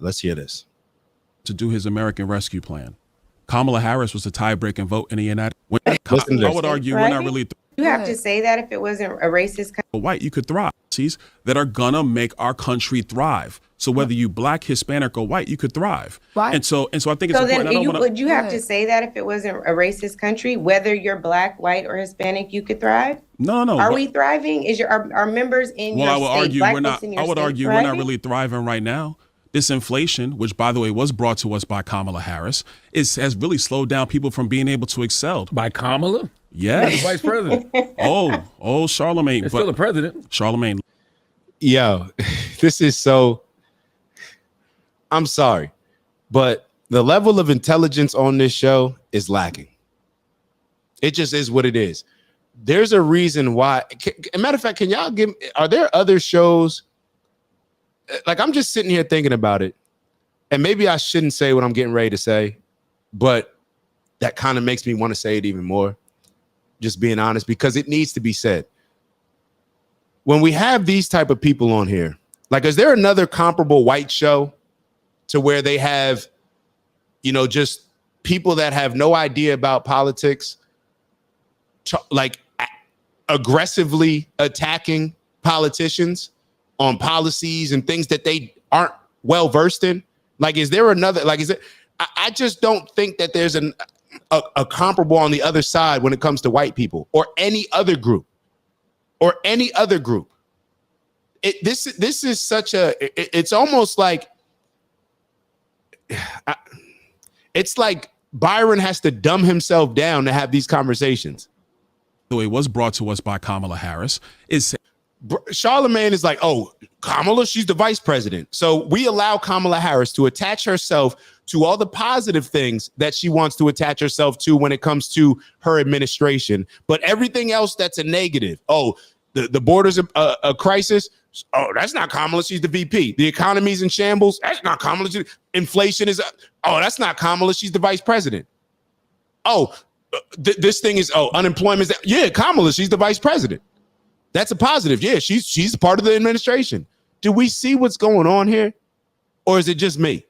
Let's hear this. To do his American Rescue Plan. Kamala Harris was the tie-breaking vote in the United Listen to I this. would argue we're not really You have to say that if it wasn't a racist country. white, you could thrive. That are gonna make our country thrive. So whether you black, Hispanic, or white, you could thrive. Why? And so I think it's So important. then would you have to say that if it wasn't a racist country, whether you're black, white, or Hispanic, you could thrive? No. Are we thriving? Are members in your state, black folks in your I would state argue thriving? we're not really thriving right now. This inflation, which by the way was brought to us by Kamala Harris, has really slowed down people from being able to excel. By Kamala? Yes. The vice president. Oh, Charlemagne. It's still the president. Charlemagne. Yo, this is so. I'm sorry, but the level of intelligence on this show is lacking. It just is what it is. There's a reason why. As a matter of fact, can y'all give? Are there other shows? Like, I'm just sitting here thinking about it, and maybe I shouldn't say what I'm getting ready to say, but that kind of makes me want to say it even more. Just being honest, because it needs to be said. When we have these type of people on here, like, is there another comparable white show to where they have, just people that have no idea about politics, like aggressively attacking politicians on policies and things that they aren't well versed in? Like, is there another, like, is it, I just don't think that there's a comparable on the other side when it comes to white people or any other group. This is such it's almost like, it's like Byron has to dumb himself down to have these conversations. The way it was brought to us by Kamala Harris Charlemagne is like, oh, Kamala, she's the vice president. So we allow Kamala Harris to attach herself to all the positive things that she wants to attach herself to when it comes to her administration. But everything else that's a negative. Oh, the border's a crisis. Oh, that's not Kamala. She's the VP. The economy's in shambles. That's not Kamala. Inflation is. Oh, that's not Kamala. She's the vice president. Oh, this thing is. Oh, unemployment. Yeah, Kamala. She's the vice president. That's a positive. Yeah, she's part of the administration. Do we see what's going on here, or is it just me?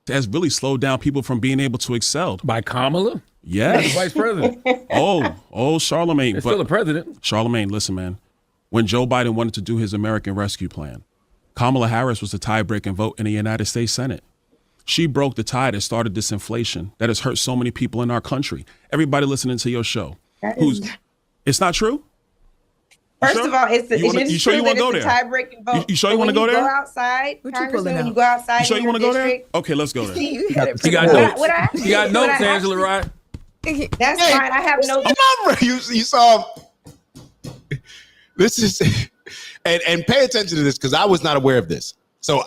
It has really slowed down people from being able to excel. By Kamala? Yes. The vice president. Oh, Charlemagne. It's still the president. Charlemagne, listen, man. When Joe Biden wanted to do his American Rescue Plan, Kamala Harris was the tie-breaking vote in the United States Senate. She broke the tie that started this inflation that has hurt so many people in our country. Everybody listening to your show, it's not true? First of all, it's you sure you want to go there? Tie-breaking vote. You sure you want to go there? Go outside, Congressman, when you go outside. You sure you want to go there? Okay, let's go there. You got notes. You got notes, Angela, right? That's fine. I have notes. You saw. This is, and pay attention to this because I was not aware of this. So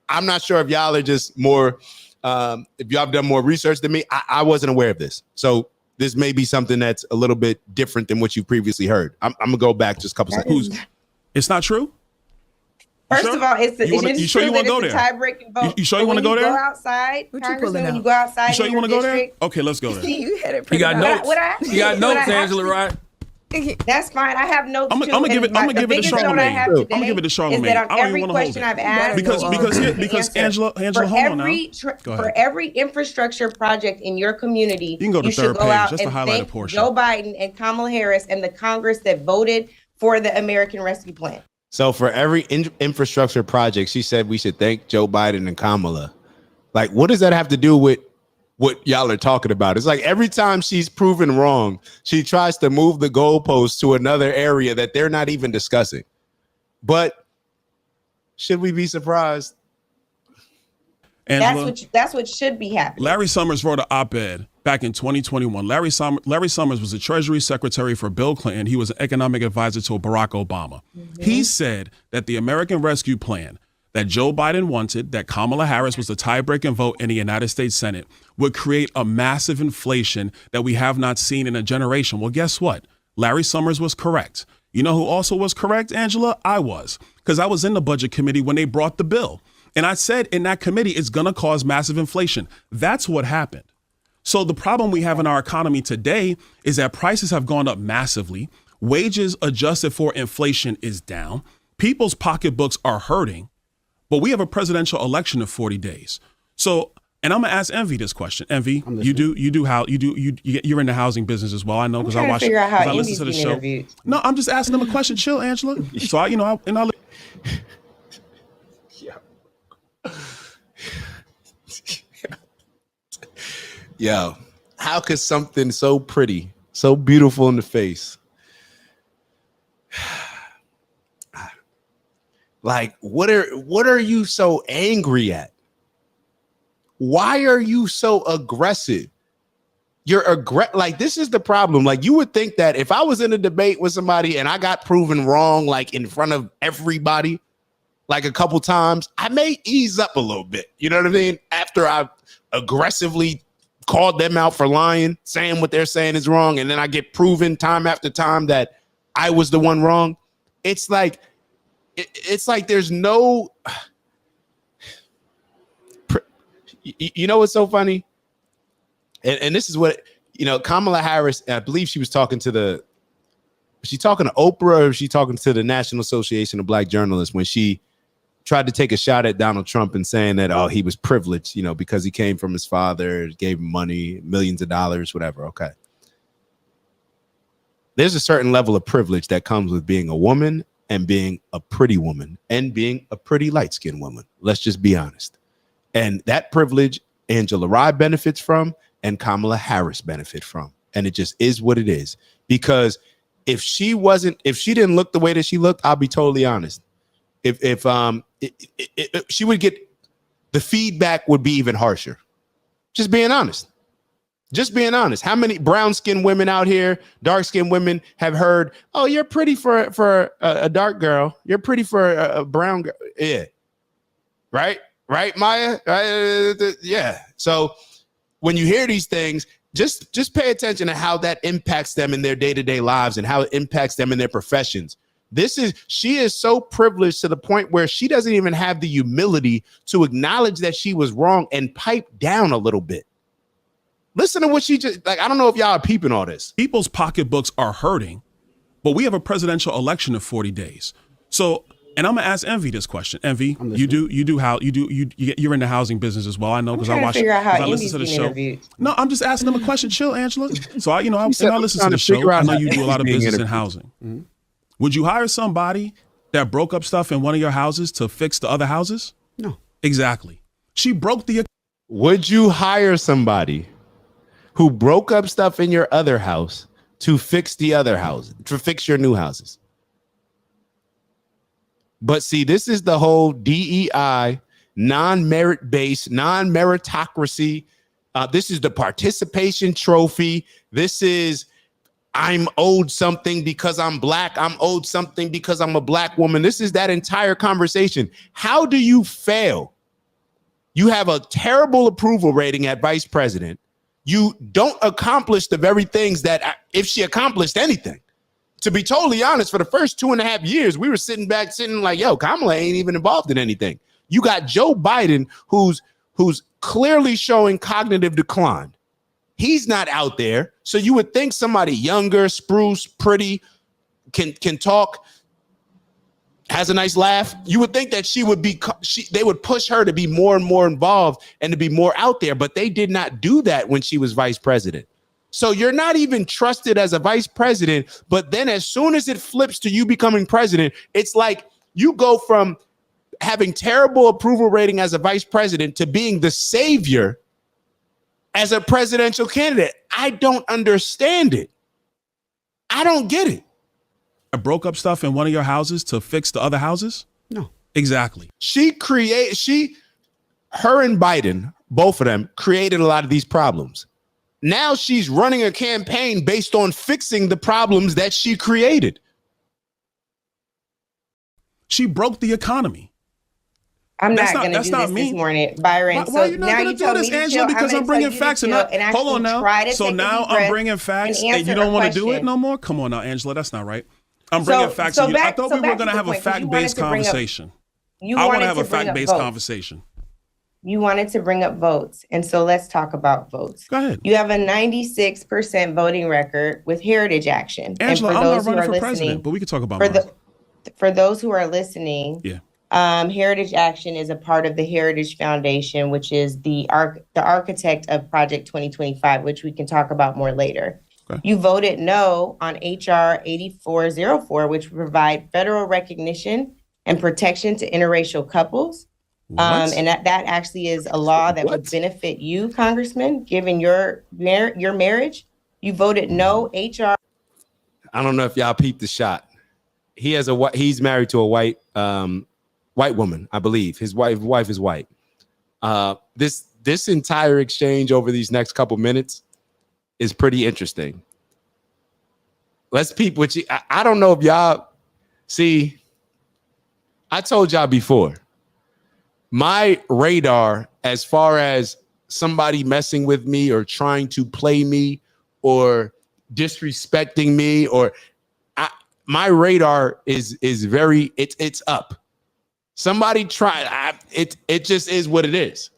I'm not sure if y'all are just more, if y'all have done more research than me. I wasn't aware of this. So this may be something that's a little bit different than what you previously heard. I'm going to go back just a couple seconds. It's not true? First of all, you sure you want to go there? Tie-breaking vote. You sure you want to go there? Go outside, Congressman, when you go outside. You sure you want to go there? Okay, let's go there. You got notes. You got notes, Angela, right? That's fine. I have notes. I'm gonna give it to Charlemagne. I'm gonna give it to Charlemagne. Is that on every question I've asked, because Angela, hold on now. For every infrastructure project in your community, you can go to third page just to highlight a portion. Joe Biden and Kamala Harris and the Congress that voted for the American Rescue Plan. So for every infrastructure project, she said we should thank Joe Biden and Kamala. Like, what does that have to do with what y'all are talking about? It's like every time she's proven wrong, she tries to move the goalposts to another area that they're not even discussing. But should we be surprised? Angela, that's what should be happening. Larry Summers wrote an op-ed back in 2021. Larry Summers was the Treasury Secretary for Bill Clinton. He was an economic advisor to Barack Obama. Mm-hmm. He said that the American Rescue Plan that Joe Biden wanted, that Kamala Harris was the tie-breaking vote in the United States Senate, would create a massive inflation that we have not seen in a generation. Well, guess what? Larry Summers was correct. You know who also was correct, Angela? I was, because I was in the budget committee when they brought the bill. And I said in that committee, it's going to cause massive inflation. That's what happened. So the problem we have in our economy today is that prices have gone up massively. Wages adjusted for inflation is down. People's pocketbooks are hurting. but we have a presidential election in 40 days. So, and I'm gonna ask Envy this question. Envy, you're in the housing business as well. I know because I watch. I listen to the show. Interviewed. No, I'm just asking them a question. Chill, Angela. So Yo, how could something so pretty, so beautiful in the face, like what are you so angry at? Why are you so aggressive? Like, this is the problem. Like, you would think that if I was in a debate with somebody and I got proven wrong, like in front of everybody, like a couple times, I may ease up a little bit. You know what I mean? After I aggressively called them out for lying, saying what they're saying is wrong, and then I get proven time after time that I was the one wrong. It's like there's no. You know what's so funny? And this is what, Kamala Harris, I believe she was talking to was she talking to Oprah, or was she talking to the National Association of Black Journalists when she tried to take a shot at Donald Trump and saying that, he was privileged, because he came from his father, gave him money, millions of dollars, whatever. Okay. There's a certain level of privilege that comes with being a woman and being a pretty woman and being a pretty light-skinned woman. Let's just be honest. And that privilege Angela Rye benefits from and Kamala Harris benefit from. And it just is what it is. Because if she didn't look the way that she looked, I'll be totally honest. If she would get, the feedback would be even harsher. Just being honest. How many brown-skinned women out here, dark-skinned women have heard, "Oh, you're pretty for a dark girl. You're pretty for a brown girl." Yeah. Right, Maya? Yeah. So when you hear these things, just pay attention to how that impacts them in their day-to-day lives and how it impacts them in their professions. She is so privileged to the point where she doesn't even have the humility to acknowledge that she was wrong and pipe down a little bit. Listen to what she just, I don't know if y'all are peeping all this. People's pocketbooks are hurting, but we have a presidential election in 40 days. So, and I'm gonna ask Envy this question. Envy, you're in the housing business as well. I know because I listen to the show. Interviewed. No, I'm just asking them a question. Chill, Angela. So I listen to the show. I know you do a lot of business in housing. Mm-hmm. Would you hire somebody that broke up stuff in one of your houses to fix the other houses? No. Exactly. She broke the. Would you hire somebody who broke up stuff in your other house to fix the other house, to fix your new houses? But see, this is the whole DEI, non-merit-based, non-meritocracy. This is the participation trophy. This is, I'm owed something because I'm black. I'm owed something because I'm a black woman. This is that entire conversation. How do you fail? You have a terrible approval rating at vice president. You don't accomplish the very things that if she accomplished anything. To be totally honest, for the first 2.5 years, we were sitting like, yo, Kamala ain't even involved in anything. You got Joe Biden, who's clearly showing cognitive decline. He's not out there. So you would think somebody younger, spruce, pretty, can talk, has a nice laugh. You would think that they would push her to be more and more involved and to be more out there, but they did not do that when she was vice president. So you're not even trusted as a vice president, but then as soon as it flips to you becoming president, it's like you go from having terrible approval rating as a vice president to being the savior as a presidential candidate. I don't understand it. I don't get it. I broke up stuff in one of your houses to fix the other houses? No. Exactly. Her and Biden, both of them, created a lot of these problems. Now she's running a campaign based on fixing the problems that she created. She broke the economy. I'm not going to do this morning, Byron. Why are you not going to do this, Angela? Because I'm bringing facts. Hold on now. So now I'm bringing facts and you don't want to do it no more? Come on now, Angela. That's not right. I'm bringing facts. I thought we were going to have a fact-based conversation. I want to have a fact-based conversation. You wanted to bring up votes. And so let's talk about votes. Go ahead. You have a 96% voting record with Heritage Action. Angela, I'm not running for president, but we can talk about for those who are listening, yeah. Heritage Action is a part of the Heritage Foundation, which is the architect of Project 2025, which we can talk about more later. Okay. You voted no on HR 8404, which would provide federal recognition and protection to interracial couples. And that actually is a law that would benefit you, Congressman, given your marriage. You voted no. HR. I don't know if y'all peeped the shot. He's married to a white woman, I believe. His wife is white. This entire exchange over these next couple minutes is pretty interesting. Let's peep what I don't know if y'all see. I told y'all before, my radar as far as somebody messing with me or trying to play me or disrespecting me my radar is very it's up. Somebody tried it just is what it is.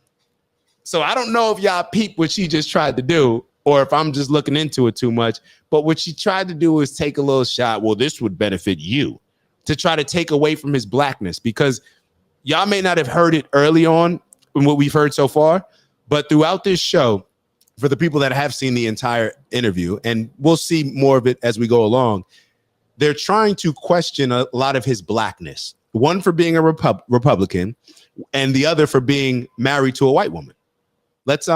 So I don't know if y'all peep what she just tried to do or if I'm just looking into it too much, but what she tried to do was take a little shot. Well, this would benefit you, to try to take away from his blackness, because y'all may not have heard it early on in what we've heard so far, but throughout this show, for the people that have seen the entire interview, and we'll see more of it as we go along, they're trying to question a lot of his blackness. One for being a Republican and the other for being married to a white woman. Let's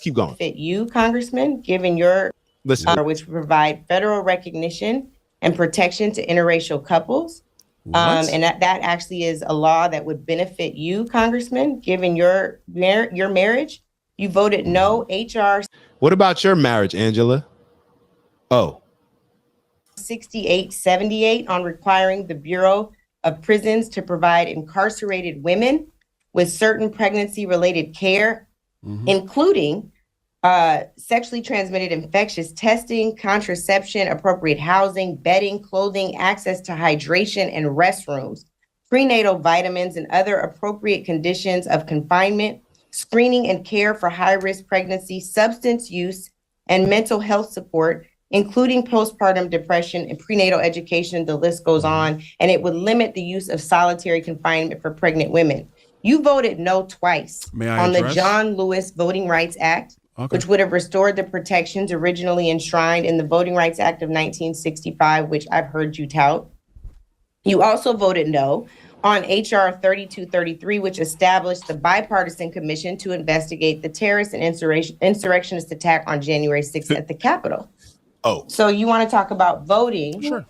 keep going. Fit you, Congressman, given your which would provide federal recognition and protection to interracial couples. And that actually is a law that would benefit you, Congressman, given your marriage. You voted no. HR. What about your marriage, Angela? 6878 on requiring the Bureau of Prisons to provide incarcerated women with certain pregnancy-related care, including sexually transmitted infectious testing, contraception, appropriate housing, bedding, clothing, access to hydration and restrooms, prenatal vitamins and other appropriate conditions of confinement, screening and care for high-risk pregnancy, substance use, and mental health support, including postpartum depression and prenatal education. The list goes on, and it would limit the use of solitary confinement for pregnant women. You voted no twice on the John Lewis Voting Rights Act, which would have restored the protections originally enshrined in the Voting Rights Act of 1965, which I've heard you tout. You also voted no on HR 3233, which established the bipartisan commission to investigate the terrorist and insurrectionist attack on January 6th at the Capitol. So you want to talk about voting? Sure.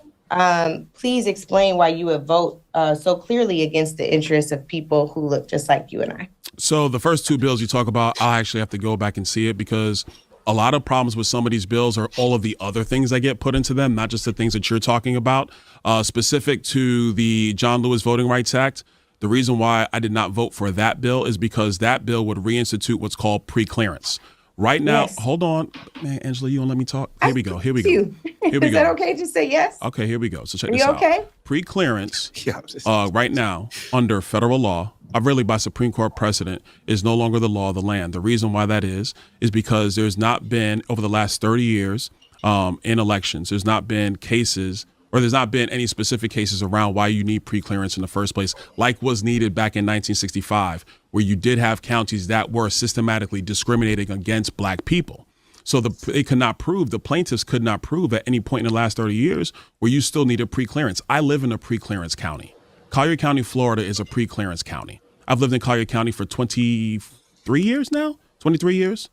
Please explain why you would vote so clearly against the interests of people who look just like you and I. So the first two bills you talk about, I actually have to go back and see it, because a lot of problems with some of these bills are all of the other things that get put into them, not just the things that you're talking about. Specific to the John Lewis Voting Rights Act, the reason why I did not vote for that bill is because that bill would reinstitute what's called pre-clearance. Right now, Hold on, man, Angela, you don't let me talk. Here we go. Here we go. Is that okay to say yes? Okay, here we go. So check this out. Okay? Pre-clearance, right now, under federal law, really by Supreme Court precedent, is no longer the law of the land. The reason why that is because there's not been, over the last 30 years in elections, there's not been cases, or there's not been any specific cases around why you need pre-clearance in the first place, like was needed back in 1965, where you did have counties that were systematically discriminating against black people. So the plaintiffs could not prove at any point in the last 30 years where you still needed pre-clearance. I live in a pre-clearance county. Collier County, Florida is a pre-clearance county. I've lived in Collier County for 23 years now, 23 years.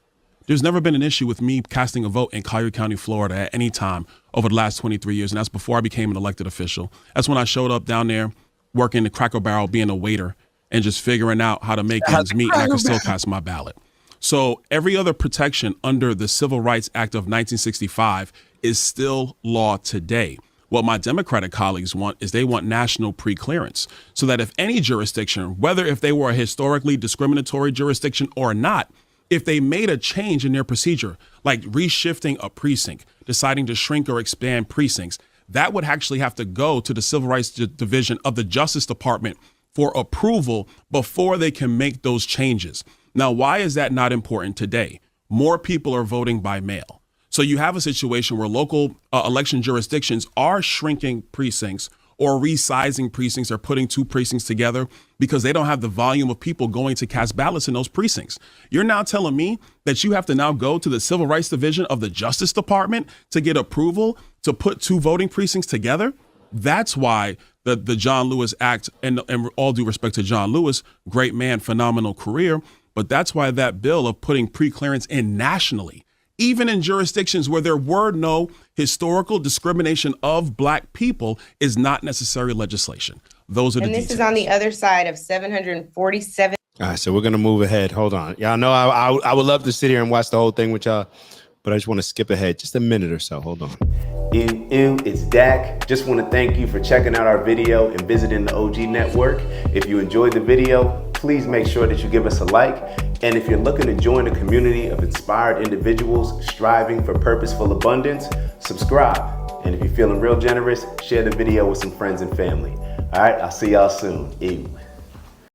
There's never been an issue with me casting a vote in Collier County, Florida at any time over the last 23 years. And that's before I became an elected official. That's when I showed up down there working the Cracker Barrel, being a waiter, and just figuring out how to make ends meet, and I could still cast my ballot. So every other protection under the Civil Rights Act of 1965 is still law today. What my Democratic colleagues want is they want national pre-clearance, so that if any jurisdiction, whether if they were a historically discriminatory jurisdiction or not, if they made a change in their procedure, like reshifting a precinct, deciding to shrink or expand precincts, that would actually have to go to the Civil Rights Division of the Justice Department for approval before they can make those changes. Now, why is that not important today? More people are voting by mail. So you have a situation where local election jurisdictions are shrinking precincts or resizing precincts or putting two precincts together because they don't have the volume of people going to cast ballots in those precincts. You're now telling me that you have to now go to the Civil Rights Division of the Justice Department to get approval to put two voting precincts together? That's why the John Lewis Act, and all due respect to John Lewis, great man, phenomenal career, but that's why that bill of putting pre-clearance in nationally, even in jurisdictions where there were no historical discrimination of black people, is not necessary legislation. Those are the details. And this is on the other side of 747. All right, so we're going to move ahead. Hold on. Y'all know I would love to sit here and watch the whole thing with y'all, but I just want to skip ahead just a minute or so. Hold on. It's Dak. Just want to thank you for checking out our video and visiting the OG Network. If you enjoyed the video, please make sure that you give us a like. And if you're looking to join a community of inspired individuals striving for purposeful abundance, subscribe. And if you're feeling real generous, share the video with some friends and family. All right, I'll see y'all soon. Ew.